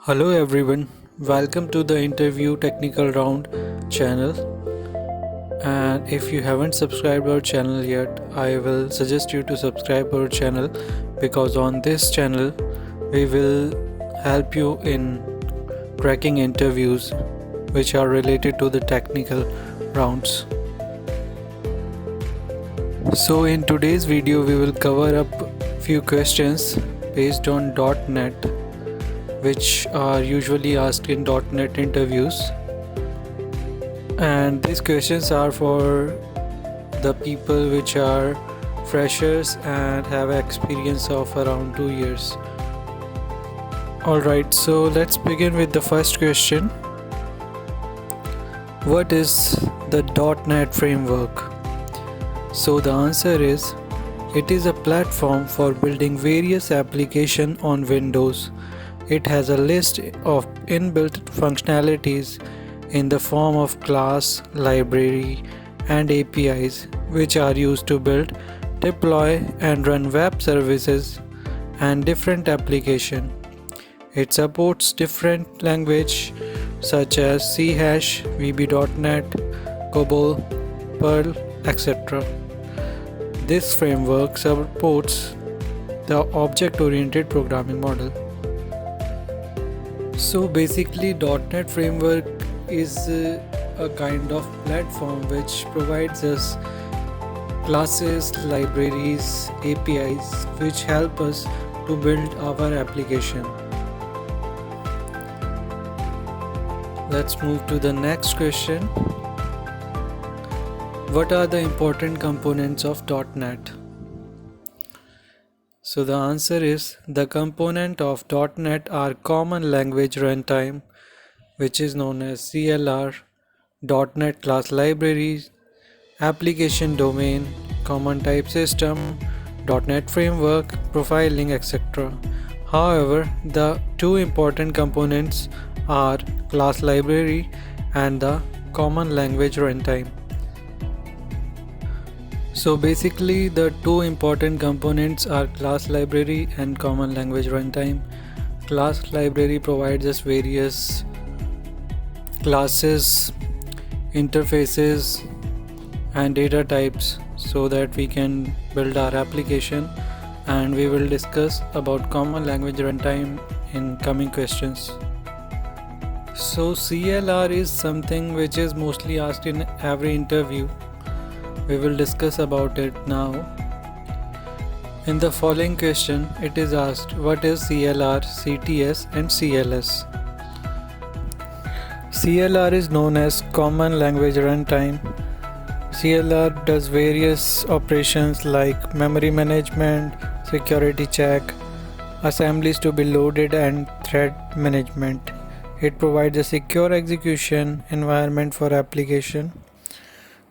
Hello everyone, welcome to the interview technical round channel. And if you haven't subscribed our channel yet, I will suggest you to subscribe our channel because on this channel we will help you in cracking interviews which are related to the technical rounds. So in today's video we will cover up few questions based on .NET which are usually asked in .NET interviews, and these questions are for the people which are freshers and have experience of around 2 years. Alright, so let's begin with the first question. What is the .NET framework? So the answer is, it is a platform for building various applications on Windows. It has a list of inbuilt functionalities in the form of class, library, and APIs, which are used to build, deploy, and run web services and different applications. It supports different languages such as C#, VB.NET, COBOL, Perl, etc. This framework supports the object-oriented programming model. So basically .NET framework is a kind of platform which provides us classes, libraries, APIs which help us to build our application. Let's move to the next question. What are the important components of .NET? So the answer is, the component of .NET are Common Language Runtime, which is known as CLR, .NET Class Libraries, Application Domain, Common Type System, .NET Framework, Profiling, etc. However, the two important components are Class Library and the Common Language Runtime. So basically the two important components are class library and common language runtime. Class library provides us various classes, interfaces, and data types so that we can build our application, and we will discuss about common language runtime in coming questions. So CLR is something which is mostly asked in every interview. We will discuss about it now. In the following question, it is asked, what is CLR, CTS and CLS? CLR is known as Common Language Runtime. CLR does various operations like memory management, security check, assemblies to be loaded, and thread management. It provides a secure execution environment for application.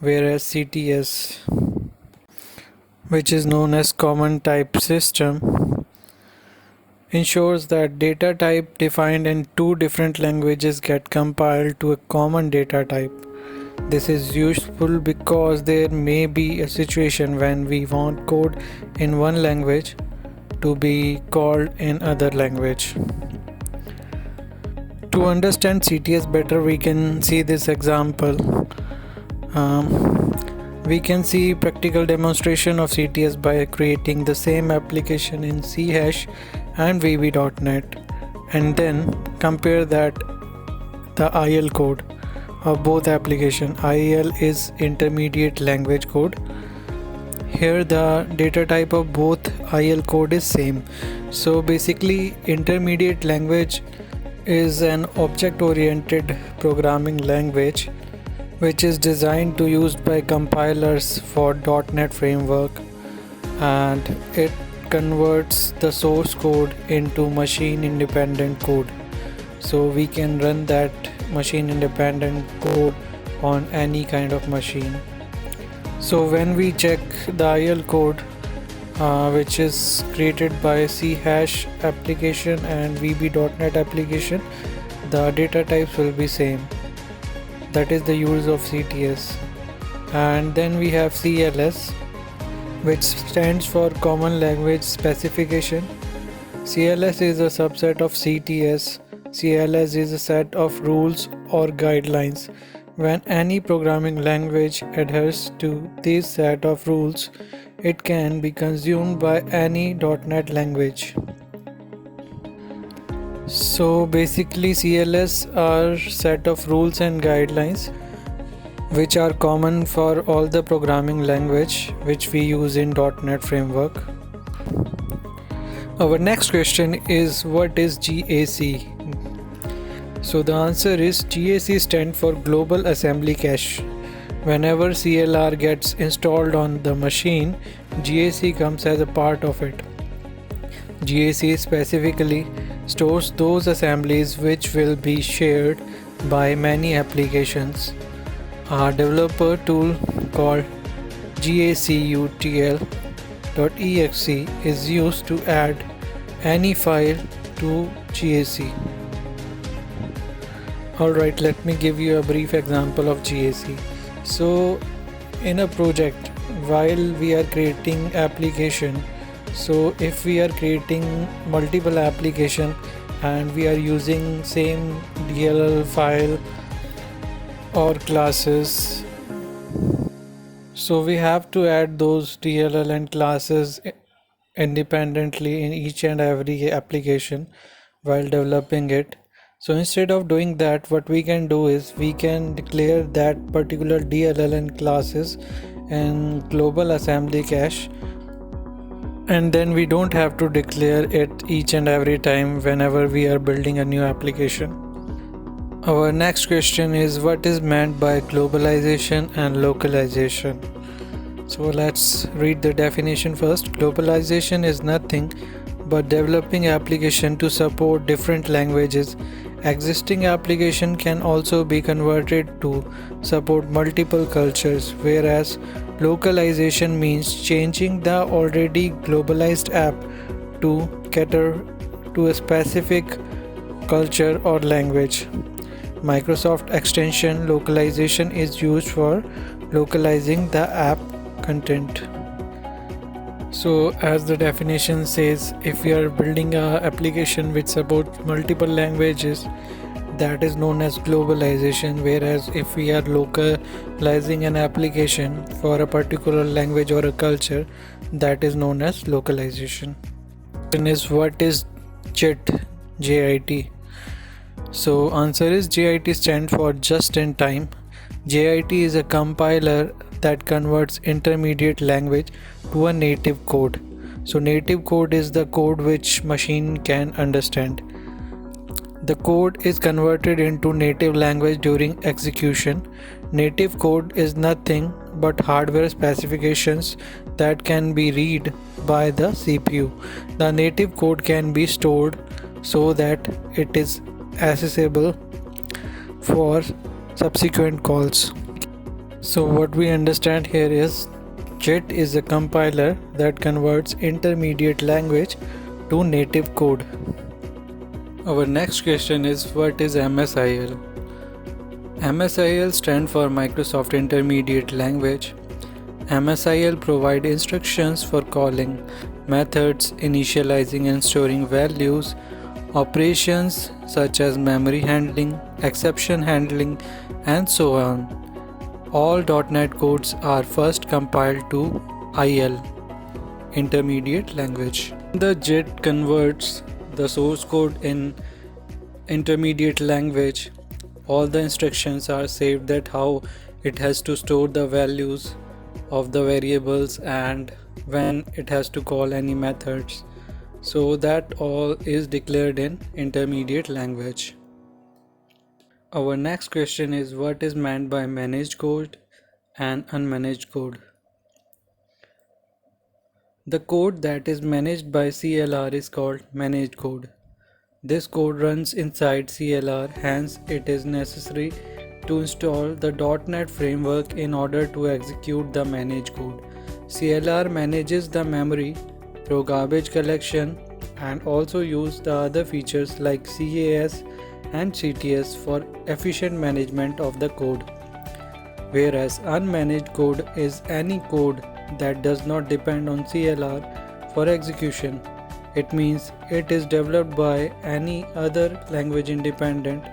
Whereas CTS, which is known as Common Type System, ensures that data type defined in two different languages get compiled to a common data type. This is useful because there may be a situation when we want code in one language to be called in other language. To understand CTS better, we can see this example. We can see practical demonstration of CTS by creating the same application in C# and VB.NET, and then compare that the IL code of both application. IL is intermediate language code. Here the data type of both IL code is same. So basically intermediate language is an object-oriented programming language which is designed to used by compilers for .NET framework, and it converts the source code into machine independent code. So we can run that machine independent code on any kind of machine. So when we check the IL code which is created by C# application and VB.NET application, the data types will be same. That is the use of CTS. And then we have CLS, which stands for Common Language Specification. CLS is a subset of CTS CLS is a set of rules or guidelines. When any programming language adheres to this set of rules, it can be consumed by any .NET language. So basically CLS are set of rules and guidelines which are common for all the programming language which we use in .NET framework. Our next question is, what is GAC? So the answer is GAC stands for Global Assembly Cache. Whenever CLR gets installed on the machine, GAC comes as a part of it. GAC specifically stores those assemblies which will be shared by many applications. A developer tool called gacutl.exe is used to add any file to GAC. Alright, let me give you a brief example of GAC. So in a project, while we are creating application, so if we are creating multiple application and we are using same DLL file or classes, so we have to add those DLL and classes independently in each and every application while developing it. So instead of doing that, what we can do is we can declare that particular DLL and classes in global assembly cache, and then we don't have to declare it each and every time whenever we are building a new application. Our next question is, what is meant by globalization and localization? So let's read the definition first. Globalization is nothing but developing application to support different languages. Existing application can also be converted to support multiple cultures, whereas localization means changing the already globalized app to cater to a specific culture or language. Microsoft extension localization is used for localizing the app content. So as the definition says, if we are building an application which supports multiple languages, that is known as globalization, whereas if we are localizing an application for a particular language or a culture, that is known as localization. Then is, what is JIT? JIT. So answer is JIT stands for just in time. JIT is a compiler that converts intermediate language to a native code. So native code is the code which machine can understand. The code is converted into native language during execution. Native code is nothing but hardware specifications that can be read by the CPU. The native code can be stored so that it is accessible for subsequent calls. So what we understand here is JIT is a compiler that converts intermediate language to native code. Our next question is, what is MSIL? MSIL stands for Microsoft Intermediate Language. MSIL provide instructions for calling, methods, initializing and storing values, operations such as memory handling, exception handling, and so on. All .NET codes are first compiled to IL, intermediate language. The JIT converts the source code in intermediate language. All the instructions are saved, that how it has to store the values of the variables and when it has to call any methods. So that all is declared in intermediate language. Our next question is, what is meant by managed code and unmanaged code? The code that is managed by CLR is called managed code. This code runs inside CLR, hence it is necessary to install the .NET framework in order to execute the managed code. CLR manages the memory through garbage collection and also use the other features like CAS and CTS for efficient management of the code. Whereas unmanaged code is any code that does not depend on CLR for execution. It means it is developed by any other language independent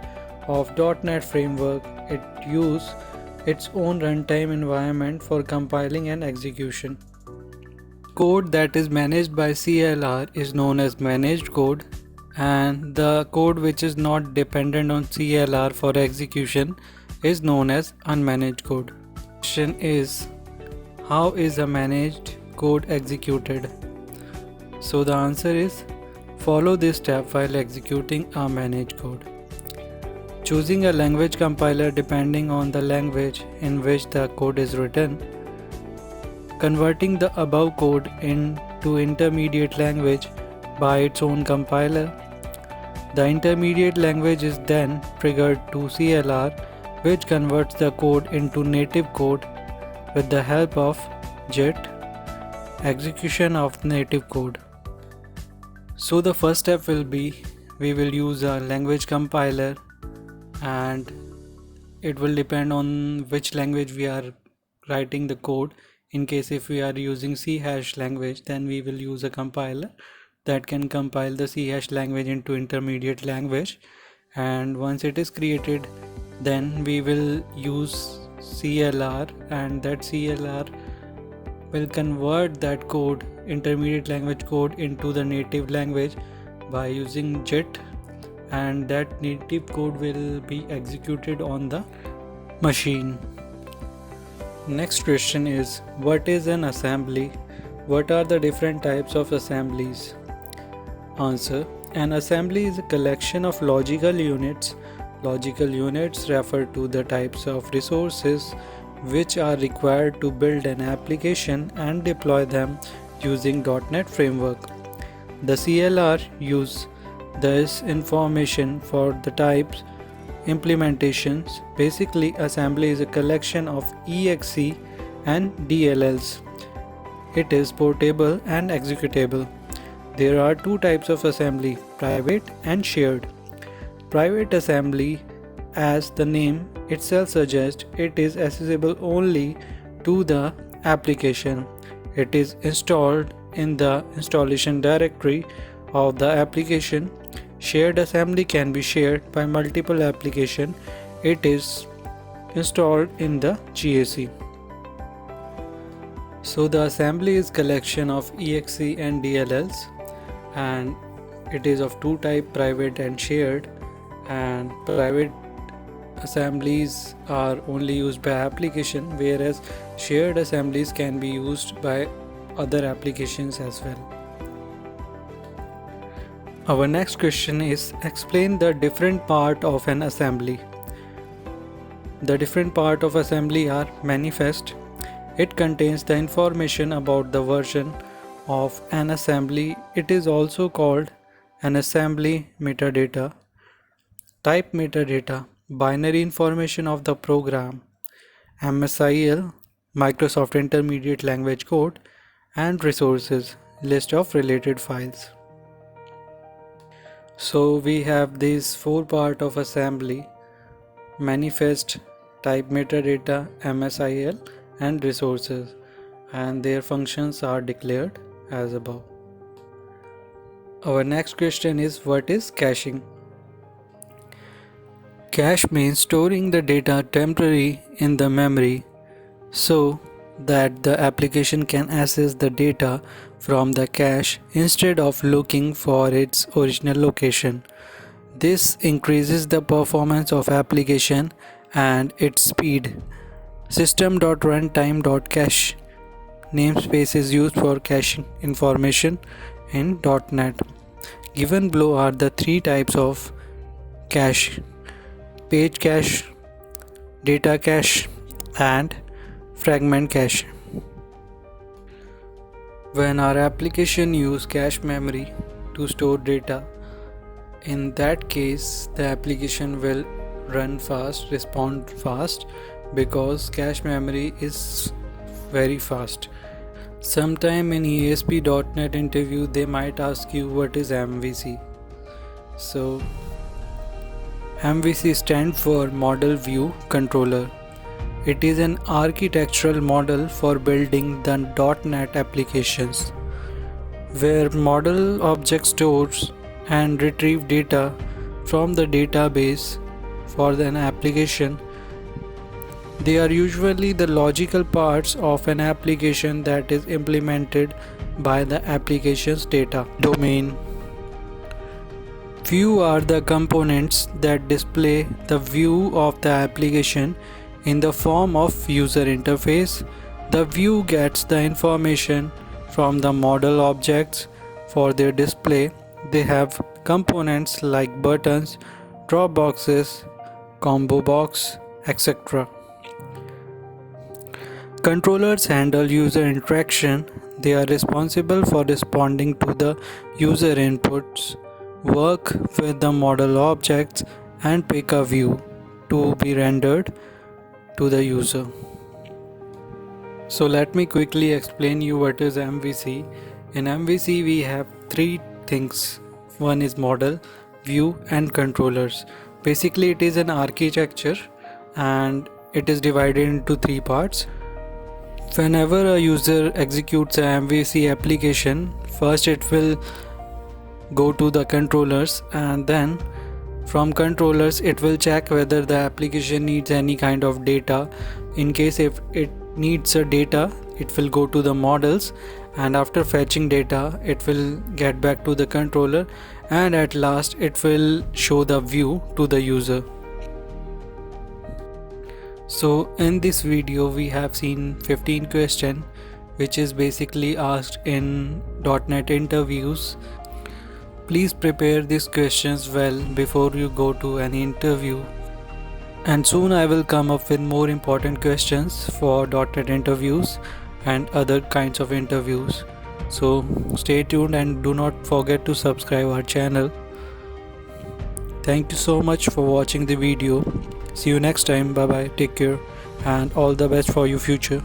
of .NET framework. It uses its own runtime environment for compiling and execution. Code that is managed by CLR is known as managed code, and the code which is not dependent on CLR for execution is known as unmanaged code. Question is, how is a managed code executed? So the answer is, follow this step while executing a managed code. Choosing a language compiler depending on the language in which the code is written. Converting the above code into intermediate language by its own compiler. The intermediate language is then triggered to CLR, which converts the code into native code with the help of JIT, execution of native code. So the first step will be, we will use a language compiler, and it will depend on which language we are writing the code. In case if we are using C# language, then we will use a compiler that can compile the C# language into intermediate language, and once it is created, then we will use CLR, and that CLR will convert that code, intermediate language code, into the native language by using JIT, and that native code will be executed on the machine. Next question is, what is an assembly? What are the different types of assemblies? Answer: an assembly is a collection of logical units. Logical units refer to the types of resources which are required to build an application and deploy them using .NET framework. The CLR use this information for the types implementations. Basically, assembly is a collection of EXE and DLLs. It is portable and executable. There are two types of assembly, private and shared. Private assembly, as the name itself suggests, it is accessible only to the application. It is installed in the installation directory of the application. Shared assembly can be shared by multiple applications. It is installed in the GAC. So the assembly is collection of EXE and DLLs, and it is of two types, private and shared. And private assemblies are only used by application, whereas shared assemblies can be used by other applications as well. Our next question is, explain the different part of an assembly. The different part of assembly are manifest. It contains the information about the version of an assembly. It is also called an assembly metadata. Type metadata, binary information of the program. MSIL, Microsoft Intermediate Language Code, and resources, list of related files. So we have these four parts of assembly: manifest, type metadata, MSIL, and resources, and their functions are declared as above. Our next question is, what is caching? Cache means storing the data temporarily in the memory so that the application can access the data from the cache instead of looking for its original location. This increases the performance of application and its speed. System.runtime.cache namespace is used for caching information in .NET. Given below are the three types of cache: page cache, data cache, and fragment cache. When our application uses cache memory to store data, in that case the application will run fast, respond fast, because cache memory is very fast. Sometime in ASP.NET interview they might ask you what is MVC. So MVC stands for Model View Controller. It is an architectural model for building the .NET applications. where model object stores and retrieve data from the database for an application. They are usually the logical parts of an application that is implemented by the application's data domain. View are the components that display the view of the application in the form of user interface. The view gets the information from the model objects for their display. They have components like buttons, drop boxes, combo box, etc. Controllers handle user interaction. They are responsible for responding to the user inputs, work with the model objects, and pick a view to be rendered to the user. So let me quickly explain you what is MVC. In MVC we have three things. One is model, view, and controllers. Basically it is an architecture and it is divided into three parts. Whenever a user executes an MVC application, first it will go to the controllers, and then from controllers it will check whether the application needs any kind of data. In case if it needs a data, it will go to the models, and after fetching data it will get back to the controller, and at last it will show the view to the user. So in this video we have seen 15 questions which is basically asked in .NET interviews. Please prepare these questions well before you go to any interview. And soon I will come up with more important questions for .NET interviews and other kinds of interviews. So stay tuned and do not forget to subscribe our channel. Thank you so much for watching the video. See you next time. Bye bye. Take care and all the best for your future.